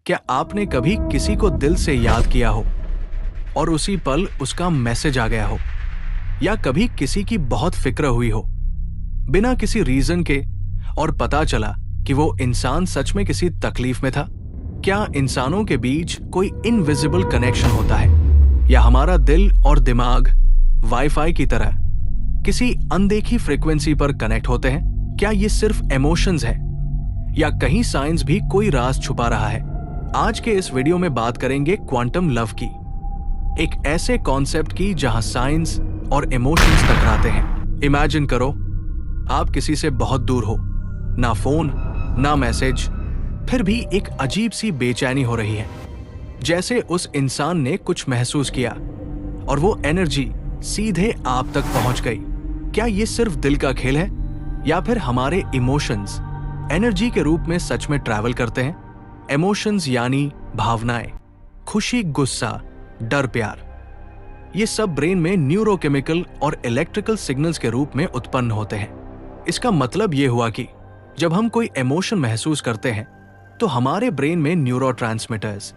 क्या आपने कभी किसी को दिल से याद किया हो और उसी पल उसका मैसेज आ गया हो, या कभी किसी की बहुत फिक्र हुई हो बिना किसी रीजन के, और पता चला कि वो इंसान सच में किसी तकलीफ में था? क्या इंसानों के बीच कोई इनविजिबल कनेक्शन होता है, या हमारा दिल और दिमाग वाईफाई की तरह किसी अनदेखी फ्रीक्वेंसी पर कनेक्ट होते हैं? क्या ये सिर्फ इमोशंस है, या कहीं साइंस भी कोई राज छुपा रहा है? आज के इस वीडियो में बात करेंगे क्वांटम लव की, एक ऐसे कॉन्सेप्ट की जहां साइंस और इमोशंस टकराते हैं। इमेजिन करो, आप किसी से बहुत दूर हो, ना फोन ना मैसेज, फिर भी एक अजीब सी बेचैनी हो रही है, जैसे उस इंसान ने कुछ महसूस किया और वो एनर्जी सीधे आप तक पहुंच गई। क्या ये सिर्फ दिल का खेल है, या फिर हमारे इमोशंस एनर्जी के रूप में सच में ट्रैवल करते हैं? इमोशंस यानी भावनाएं, खुशी, गुस्सा, डर, प्यार, ये सब ब्रेन में न्यूरोकेमिकल और इलेक्ट्रिकल सिग्नल्स के रूप में उत्पन्न होते हैं। इसका मतलब ये हुआ कि जब हम कोई इमोशन महसूस करते हैं तो हमारे ब्रेन में न्यूरोट्रांसमीटर्स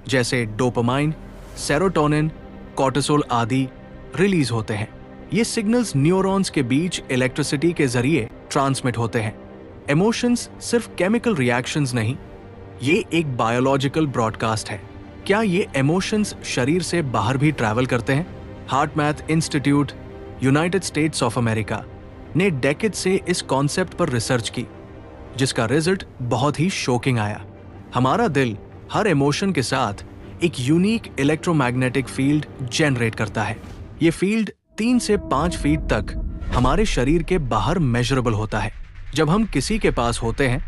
जैसे डोपामाइन, सेरोटोनिन, कॉर्टिसोल आदि रिलीज होते हैं। ये सिग्नल्स न्यूरॉन्स के बीच इलेक्ट्रिसिटी के जरिए ट्रांसमिट होते हैं। इमोशंस सिर्फ केमिकल रिएक्शंस नहीं, ये एक बायोलॉजिकल ब्रॉडकास्ट है। क्या ये इमोशंस शरीर से बाहर भी ट्रैवल करते हैं? HeartMath institute, United States of America ने डेकेड से इस कॉन्सेप्ट पर रिसर्च की, जिसका रिजल्ट बहुत ही शॉकिंग आया। हमारा दिल हर इमोशन के साथ एक यूनिक इलेक्ट्रोमैग्नेटिक फील्ड जनरेट करता है। ये फील्ड 3 से 5 फीट तक हमारे शरीर के बाहर मेजरेबल होता है। जब हम किसी के पास होते हैं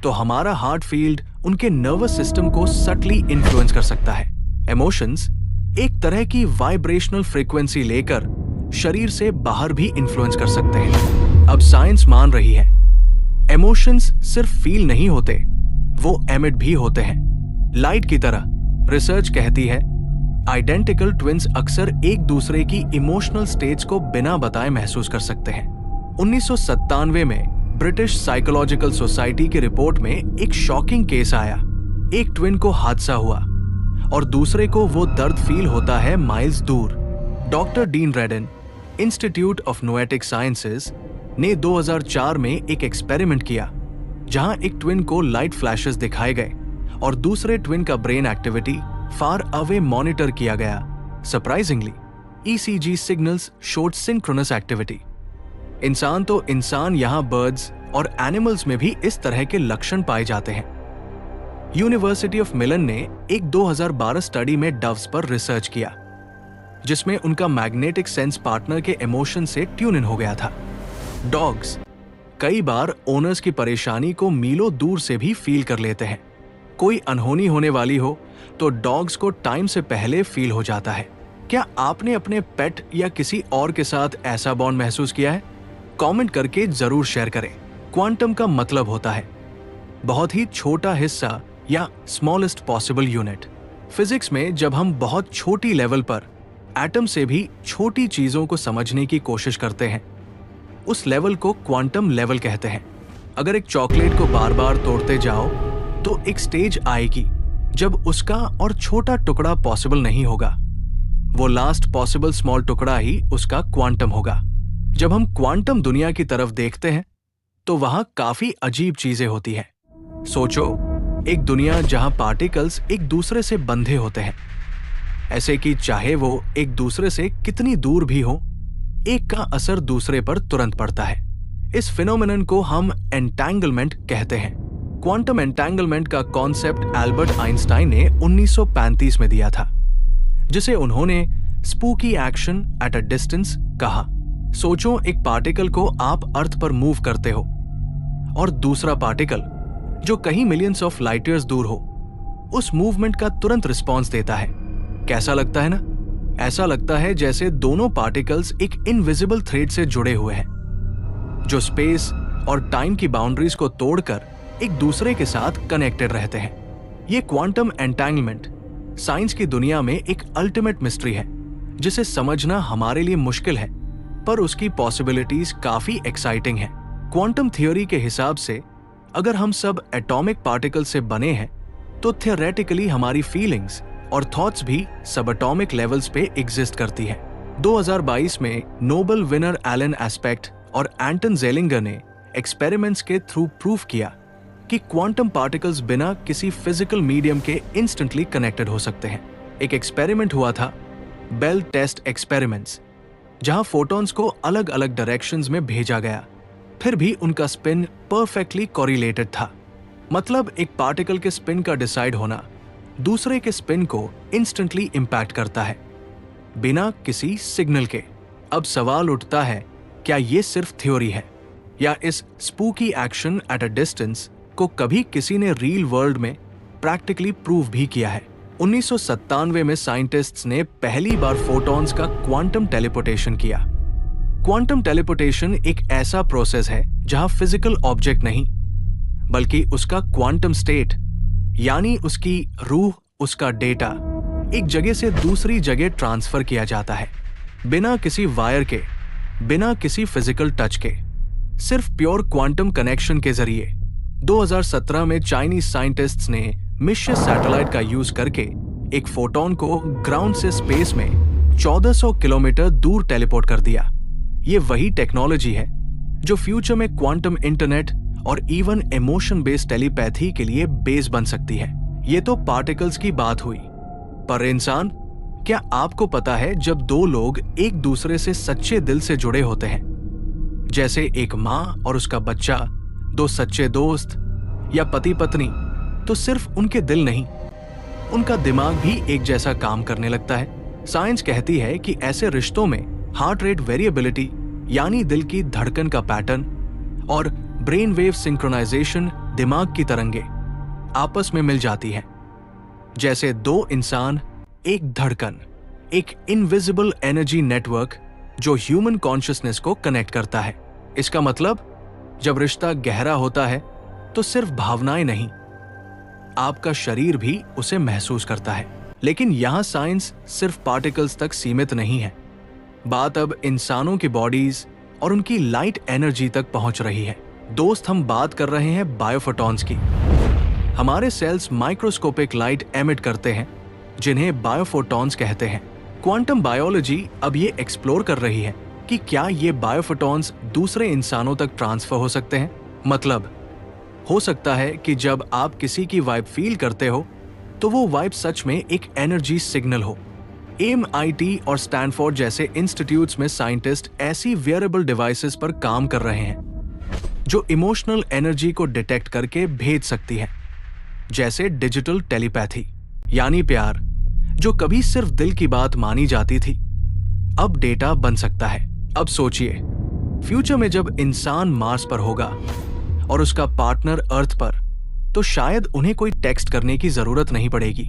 तो हमारा हार्ट फील्ड उनके नर्वस सिस्टम को सटली इन्फ्लुएंस कर सकता है। इमोशंस एक तरह की वाइब्रेशनल फ्रीक्वेंसी लेकर शरीर से बाहर भी इन्फ्लुएंस कर सकते हैं। अब साइंस मान रही है इमोशंस सिर्फ फील नहीं होते, वो एमिट भी होते हैं, लाइट की तरह। रिसर्च कहती है आइडेंटिकल ट्विन्स अक्सर एक दूसरे की इमोशनल स्टेट्स को बिना बताए महसूस कर सकते हैं। 1997 में ब्रिटिश साइकोलॉजिकल सोसाइटी की रिपोर्ट में एक शॉकिंग केस आया। एक ट्विन को हादसा हुआ और दूसरे को वो दर्द फील होता है माइल्स दूर। Doctor dean रेडन, institute of noetic sciences ने 2004 में एक एक्सपेरिमेंट किया, जहां एक ट्विन को लाइट फ्लैशेस दिखाए गए और दूसरे ट्विन का brain activity far away monitor किया गया। Surprisingly, ECG signals showed synchronous activity. इंसान तो इंसान, यहां बर्ड्स और एनिमल्स में भी इस तरह के लक्षण पाए जाते हैं। यूनिवर्सिटी ऑफ मिलन ने एक 2012 स्टडी में डव्स पर रिसर्च किया, जिसमें उनका मैग्नेटिक सेंस पार्टनर के इमोशन से ट्यून इन हो गया था। डॉग्स कई बार ओनर्स की परेशानी को मीलों दूर से भी फील कर लेते हैं। कोई अनहोनी होने वाली हो तो डॉग्स को टाइम से पहले फील हो जाता है। क्या आपने अपने पेट या किसी और के साथ ऐसा बॉन्ड महसूस किया है? कमेंट करके जरूर शेयर करें। क्वांटम का मतलब होता है बहुत ही छोटा हिस्सा या स्मॉलेस्ट पॉसिबल यूनिट। फिजिक्स में जब हम बहुत छोटी लेवल पर एटम से भी छोटी चीजों को समझने की कोशिश करते हैं, उस लेवल को क्वांटम लेवल कहते हैं। अगर एक चॉकलेट को बार बार तोड़ते जाओ तो एक स्टेज आएगी जब उसका और छोटा टुकड़ा पॉसिबल नहीं होगा। वो लास्ट पॉसिबल स्मॉल टुकड़ा ही उसका क्वांटम होगा। जब हम क्वांटम दुनिया की तरफ देखते हैं तो वहां काफी अजीब चीजें होती हैं। सोचो, एक दुनिया जहां पार्टिकल्स एक दूसरे से बंधे होते हैं, ऐसे कि चाहे वो एक दूसरे से कितनी दूर भी हो, एक का असर दूसरे पर तुरंत पड़ता है। इस फिनोमेनन को हम एंटैंगलमेंट कहते हैं। क्वांटम एंटैंगलमेंट का कॉन्सेप्ट एल्बर्ट आइंस्टाइन ने 1935 में दिया था, जिसे उन्होंने spooky action at a distance कहा। सोचो, एक पार्टिकल को आप अर्थ पर मूव करते हो और दूसरा पार्टिकल जो कहीं मिलियंस ऑफ लाइट ईयर्स दूर हो उस मूवमेंट का तुरंत रिस्पॉन्स देता है। कैसा लगता है ना? ऐसा लगता है जैसे दोनों पार्टिकल्स एक इनविजिबल थ्रेड से जुड़े हुए हैं, जो स्पेस और टाइम की बाउंड्रीज को तोड़कर एक दूसरे के साथ कनेक्टेड रहते हैं। ये क्वांटम एंटैंगलमेंट साइंस की दुनिया में एक अल्टीमेट मिस्ट्री है, जिसे समझना हमारे लिए मुश्किल है, पर उसकी पॉसिबिलिटीज काफी एक्साइटिंग हैं। क्वांटम थ्योरी के हिसाब से अगर हम सब एटॉमिक पार्टिकल से बने हैं तो थियोरेटिकली हमारी फीलिंग्स और थॉट्स भी सबएटॉमिक लेवल्स पे एग्जिस्ट करती है। 2022 में नोबेल विनर एलन एस्पेक्ट और एंटन जेलिंगर ने एक्सपेरिमेंट्स के थ्रू प्रूव किया कि क्वांटम पार्टिकल्स बिना किसी फिजिकल मीडियम के इंस्टेंटली कनेक्टेड हो सकते हैं। एक एक्सपेरिमेंट हुआ था, बेल टेस्ट एक्सपेरिमेंट्स, जहां फोटॉन्स को अलग अलग डायरेक्शंस में भेजा गया, फिर भी उनका स्पिन परफेक्टली कोरिलेटेड था। मतलब एक पार्टिकल के स्पिन का डिसाइड होना दूसरे के स्पिन को इंस्टेंटली इंपैक्ट करता है, बिना किसी सिग्नल के। अब सवाल उठता है, क्या ये सिर्फ थ्योरी है, या इस spooky action at a distance को कभी किसी ने रियल वर्ल्ड में प्रैक्टिकली प्रूव भी किया है? 1997 में साइंटिस्ट्स ने पहली बार फोटॉन्स का क्वांटम टेलीपोर्टेशन किया। क्वांटम टेलीपोर्टेशन एक ऐसा प्रोसेस है जहां फिजिकल ऑब्जेक्ट नहीं, बल्कि उसका क्वांटम स्टेट यानी उसकी रूह, उसका डेटा एक जगह से दूसरी जगह ट्रांसफर किया जाता है, बिना किसी वायर के, बिना किसी फिजिकल टच के, सिर्फ प्योर क्वांटम कनेक्शन के जरिए। 2017 में चाइनीज साइंटिस्ट्स ने मिशियस सैटेलाइट का यूज करके एक फोटॉन को ग्राउंड से स्पेस में 1400 किलोमीटर दूर टेलीपोर्ट कर दिया। ये वही टेक्नोलॉजी है जो फ्यूचर में क्वांटम इंटरनेट और इवन इमोशन बेस्ड टेलीपैथी के लिए बेस बन सकती है। ये तो पार्टिकल्स की बात हुई, पर इंसान, क्या आपको पता है जब दो लोग एक दूसरे से सच्चे दिल से जुड़े होते हैं, जैसे एक माँ और उसका बच्चा, दो सच्चे दोस्त या पति पत्नी, तो सिर्फ उनके दिल नहीं, उनका दिमाग भी एक जैसा काम करने लगता है। साइंस कहती है कि ऐसे रिश्तों में हार्ट रेट वेरिएबिलिटी यानी दिल की धड़कन का पैटर्न और ब्रेन वेव सिंक्रोनाइजेशन, दिमाग की तरंगे आपस में मिल जाती हैं। जैसे दो इंसान, एक धड़कन, एक इनविजिबल एनर्जी नेटवर्क जो ह्यूमन कॉन्शियसनेस को कनेक्ट करता है। इसका मतलब जब रिश्ता गहरा होता है तो सिर्फ भावनाएं नहीं, आपका शरीर भी उसे महसूस करता है। लेकिन यहां साइंस सिर्फ पार्टिकल्स तक सीमित नहीं है। बात अब इंसानों की बॉडीज और उनकी लाइट एनर्जी तक पहुंच रही है। दोस्त, हम बात कर रहे हैं बायोफोटॉन्स की। हमारे सेल्स माइक्रोस्कोपिक लाइट एमिट करते हैं, जिन्हें बायोफोटॉन्स कहते हैं। क्वांटम बायोलॉजी अब ये एक्सप्लोर कर रही है कि क्या ये बायोफोटॉन्स दूसरे इंसानों तक ट्रांसफर हो सकते हैं। मतलब, हो सकता है कि जब आप किसी की वाइब फील करते हो तो वो वाइब सच में एक एनर्जी सिग्नल हो। MIT और स्टैनफोर्ड जैसे इंस्टीट्यूट्स में साइंटिस्ट ऐसी वेयरेबल डिवाइसेस पर काम कर रहे हैं जो इमोशनल एनर्जी को डिटेक्ट करके भेज सकती है, जैसे डिजिटल टेलीपैथी यानी प्यार, जो कभी सिर्फ दिल की बात मानी जाती थी, अब डेटा बन सकता है। अब सोचिए, फ्यूचर में जब इंसान मार्स पर होगा और उसका पार्टनर अर्थ पर, तो शायद उन्हें कोई टेक्स्ट करने की जरूरत नहीं पड़ेगी,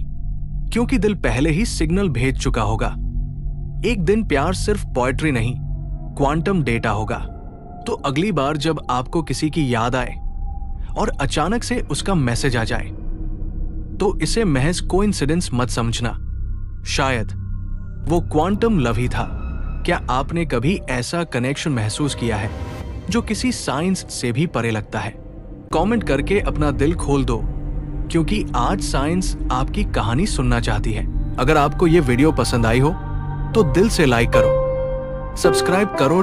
क्योंकि दिल पहले ही सिग्नल भेज चुका होगा। एक दिन प्यार सिर्फ पोएट्री नहीं, क्वांटम डेटा होगा। तो अगली बार जब आपको किसी की याद आए और अचानक से उसका मैसेज आ जाए, तो इसे महज कोइंसिडेंस मत समझना, शायद वो क्वांटम लव ही था। क्या आपने कभी ऐसा कनेक्शन महसूस किया है जो किसी साइंस से भी परे लगता है? कमेंट करके अपना दिल खोल दो, क्योंकि आज साइंस आपकी कहानी सुनना चाहती है। अगर आपको ये वीडियो पसंद आई हो तो दिल से लाइक करो, सब्सक्राइब करो